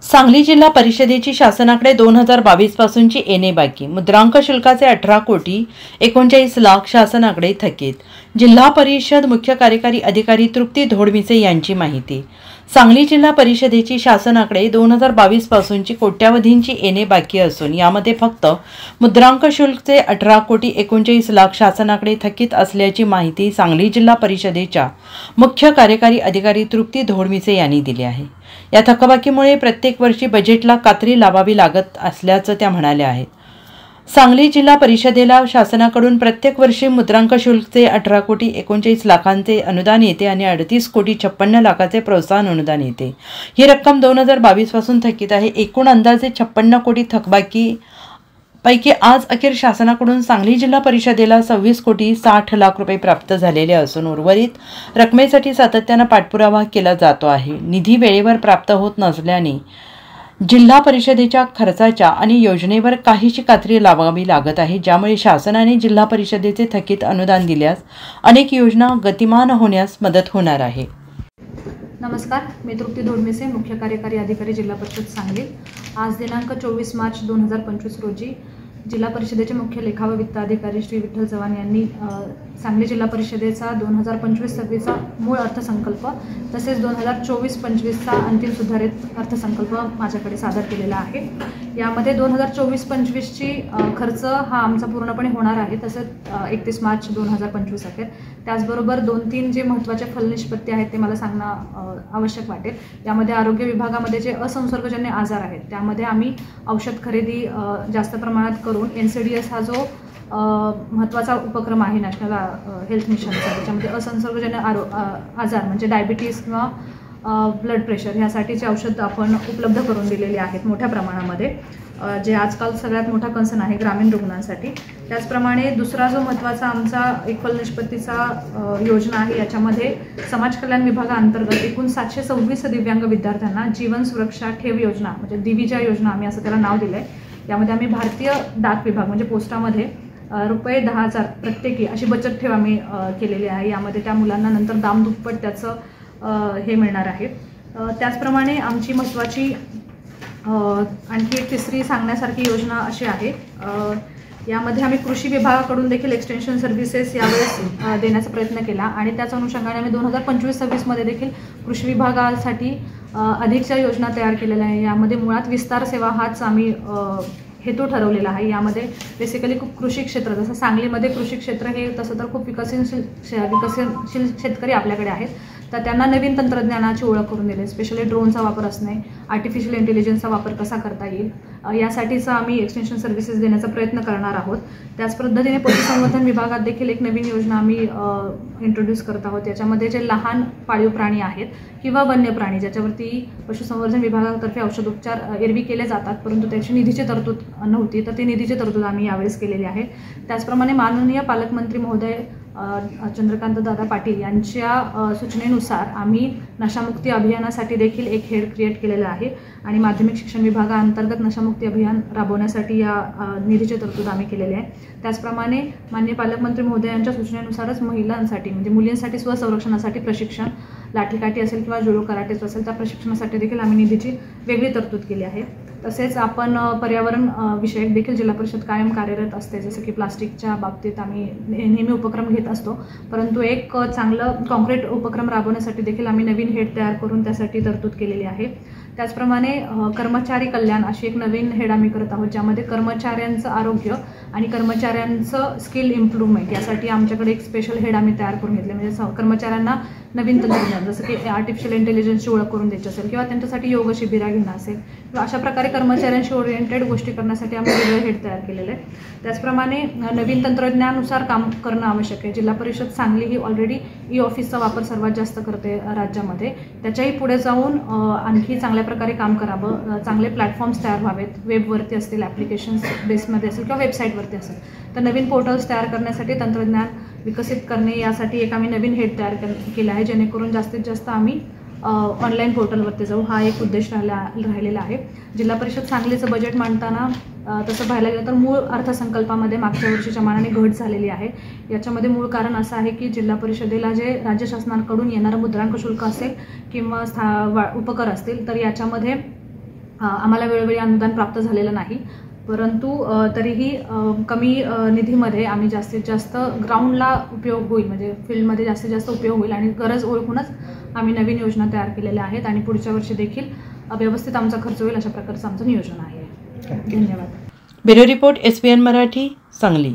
सांगली जिल्हा परिषदेची शासनाकडे 2022 पासूनची येणे बाकी मुद्रांक शुल्काचे 18 कोटी 39 लाख शासनाकडे थकीत। जिल्हा परिषद मुख्य कार्यकारी अधिकारी तृप्ती धोडमिसे यांची माहिती। सांगली जिल्हा परिषदेची शासनाकडे 2022 पासूनची कोट्यावधींची येणे बाकी असून यामध्ये फक्त मुद्रांक शुल्कचे 18 कोटी 39 लाख शासनाकडे थकीत असल्याची माहिती सांगली जिल्हा परिषदेच्या मुख्य कार्यकारी अधिकारी तृप्ती धोडमिसे यांनी दिली आहे। या थकबाकीमुळे प्रत्येक वर्षी बजेटला कात्री लावावी लागत असल्याचं त्या म्हणाल्या आहेत। सांगली जिल्हा परिषदेला शासनाकडून प्रत्येक वर्षी मुद्रांक शुल्कचे 18 कोटी 39 लाखांचे अनुदान येते आणि 38 कोटी 56 लाखाचे प्रोत्साहन अनुदान येते। ही रक्कम 2022 पासून थकीत आहे। एकूण अंदाजे 56 कोटी थकबाकी पैकी आज अखेर शासनाकडून सांगली जिल्हा परिषदेला 26 कोटी 60 लाख रुपये प्राप्त झालेले असून उर्वरित रकमेसाठी सातत्याने पाठपुरावा केला जातो आहे। निधी वेळेवर प्राप्त होत नसल्याने जिल्हा परिषदेच्या खर्चाच्या आणि योजनेवर काहीशी कात्री लावावी लागत आहे, ज्यामुळे शासनाने जिल्हा परिषदेचे थकीत अनुदान दिल्यास अनेक योजना गतिमान होण्यास मदत होणार आहे। नमस्कार, मी तृप्ती धोडमिसे, मुख्य कार्यकारी अधिकारी जिल्हा परिषद सांगली। आज दिनांक 24 मार्च 2025 रोजी जिल्हा परिषदेचे मुख्य लेखा व वित्त अधिकारी श्री विठ्ठल चव्हाण यांनी सांगली जिल्हा परिषदेचा 2025-26चा मूळ अर्थसंकल्प तसेच 2024-25चा अंतिम सुधारित अर्थसंकल्प माझ्याकडे सादर केलेला आहे। यामध्ये 2024-25ची खर्च हा आमचा पूर्णपणे होणार आहे, तसेच 31 मार्च 2025 अखेर। त्याचबरोबर 2-3 जे महत्त्वाचे फलनिष्पत्ती आहेत ते मला सांगणं आवश्यक वाटेल। यामध्ये आरोग्य विभागामध्ये जे असंसर्गजन्य आजार आहेत त्यामध्ये आम्ही औषध खरेदी जास्त प्रमाणात करून NCDS हा जो महत्त्वाचा उपक्रम आहे नॅशनल हेल्थ मिशनचा, त्याच्यामध्ये असंसर्गजन्य आजार म्हणजे डायबिटीज किंवा ब्लड प्रेशर ह्यासाठीचे औषध आपण उपलब्ध करून दिलेले आहेत मोठ्या प्रमाणामध्ये, जे आजकाल सगळ्यात मोठा कन्सर्न आहे ग्रामीण रुग्णांसाठी। त्याचप्रमाणे दुसरा जो महत्त्वाचा आमचा एक फलनिष्पत्तीचा योजना आहे, याच्यामध्ये समाज कल्याण विभागाअंतर्गत एकूण 726 दिव्यांग विद्यार्थ्यांना जीवन सुरक्षा ठेव योजना म्हणजे दिविजा योजना आम्ही असं त्याला नाव दिलं आहे। यामध्ये आम्ही भारतीय डाक विभाग म्हणजे पोस्टामध्ये रुपये 10,000 प्रत्येकी अशी बचत ठेव आम्ही केलेली आहे। यामध्ये त्या मुलांना नंतर दामदुप्पट त्याचं हे मिळणार आहे। त्याचप्रमाणे आमची महत्त्वाची आणखी एक तिसरी सांगण्यासारखी योजना अशी आहे, यामध्ये आम्ही कृषी विभागाकडून देखील एक्सटेन्शन सर्व्हिसेस यावेळेस देण्याचा प्रयत्न केला आणि त्याच अनुषंगाने आम्ही 2025-26 मध्ये देखील कृषी विभागासाठी अधिकच्या योजना तयार केलेल्या आहे। यामध्ये मुळात विस्तार सेवा हाच आम्ही हेतू ठरवलेला आहे। यामध्ये बेसिकली खूप कृषी क्षेत्र, जसं सांगलीमध्ये कृषी क्षेत्र हे तसं तर खूप विकसनशील शेतकरी आपल्याकडे आहेत, तर त्यांना नवीन तंत्रज्ञानाची ओळख करून दिली, स्पेशली ड्रोनचा वापर असणे, आर्टिफिशियल इंटेलिजन्सचा वापर कसा करता येईल यासाठीचा आम्ही एक्सटेन्शन सर्व्हिसेस देण्याचा प्रयत्न करणार आहोत। त्याच पद्धतीने पशुसंवर्धन विभागात देखील एक नवीन योजना आम्ही इंट्रोड्यूस करत आहोत। याच्यामध्ये जे लहान पाळीव प्राणी आहेत किंवा वन्य प्राणी ज्याच्यावरती पशुसंवर्धन विभागातर्फे औषधोपचार एरवी केले जातात, परंतु त्याची निधीची तरतूद नव्हती, तर ती निधीची तरतूद आम्ही यावेळेस केलेली आहे। त्याचप्रमाणे माननीय पालकमंत्री महोदय चंद्रकांत दादा पाटील यांच्या सूचनेनुसार आम्ही नशामुक्ती अभियानासाठी देखील एक हेड क्रिएट केलेलं आहे आणि माध्यमिक शिक्षण विभागाअंतर्गत नशामुक्ती अभियान राबवण्यासाठी या निधीची तरतूद आम्ही केलेली आहे। त्याचप्रमाणे माननीय पालकमंत्री महोदयांच्या सूचनेनुसारच महिलांसाठी म्हणजे मुलींसाठी स्वसंरक्षणासाठी प्रशिक्षण, लाठीकाठी असेल किंवा जुडो कराटेचं असेल त्या प्रशिक्षणासाठी देखील आम्ही निधीची वेगळी तरतूद केली आहे। तसेच आपण पर्यावरण विषयक देखील जिल्हा परिषद कायम कार्यरत असते, जसं की प्लास्टिकच्या बाबतीत आम्ही नेहमी उपक्रम घेत असतो, परंतु एक चांगलं कॉन्क्रीट उपक्रम राबवण्यासाठी देखील आम्ही नवीन हेड तयार करून त्यासाठी तरतूद केलेली आहे। त्याचप्रमाणे कर्मचारी कल्याण अशी एक नवीन हेड आम्ही करत आहोत, ज्यामध्ये कर्मचाऱ्यांचं आरोग्य आणि कर्मचाऱ्यांचं स्किल इम्प्रूव्हमेंट यासाठी आमच्याकडे एक स्पेशल हेड आम्ही तयार करून घेतले, म्हणजे कर्मचाऱ्यांना नवीन तंत्रज्ञान जसं की आर्टिफिशियल इंटेलिजन्सची ओळख करून द्यायची असेल किंवा त्यांच्यासाठी योग शिबिरा घेणं असेल किंवा अशा प्रकारे कर्मचाऱ्यांशी ओरिएंटेड गोष्टी करण्यासाठी आम्ही वेगळं हेड तयार केलेलं आहे। त्याचप्रमाणे नवीन तंत्रज्ञानानुसार काम करणं आवश्यक आहे। जिल्हा परिषद सांगली ही ऑलरेडी ऑफिसचा वापर सर्वात जास्त करते राज्यामध्ये, त्याच्याही पुढे जाऊन आणखी चांगल्या प्रकारे काम करावं, चांगले प्लॅटफॉर्म्स तयार व्हावेत, वेबवरती असतील, ॲप्लिकेशन्स बेसमध्ये असेल किंवा वेबसाईटवरती असेल, तर नवीन पोर्टल्स तयार करण्यासाठी तंत्रज्ञान विकसित करणे यासाठी एक आम्ही नवीन हेड तयार केला आहे, जेणेकरून जास्तीत जास्त आम्ही ऑनलाईन पोर्टलवरती जाऊ, हा एक उद्देश राहिलेला आहे। जिल्हा परिषद सांगलीचं बजेट मांडताना तसं पाहायला गेलं तर मूळ अर्थसंकल्पामध्ये मागच्या वर्षीच्या मानाने घट झालेली आहे। याच्यामध्ये मूळ कारण असं आहे की जिल्हा परिषदेला जे राज्य शासनाकडून येणारं मुद्रांक शुल्क असेल किंवा उपकर असतील तर याच्यामध्ये आम्हाला वेळोवेळी अनुदान प्राप्त झालेलं नाही, परंतु तरीही कमी निधीमध्ये आम्ही जास्तीत जास्त ग्राउंडला उपयोग होईल, म्हणजे फील्डमध्ये जास्तीत जास्त उपयोग होईल आणि गरज ओळखूनच आम्ही नवीन योजना तयार केलेल्या आहेत आणि पुढच्या वर्षी देखील व्यवस्थित आमचा खर्च होईल अशा प्रकारचं आमचं नियोजन आहे. धन्यवाद. Bureau report SBN Marathi, Sangli.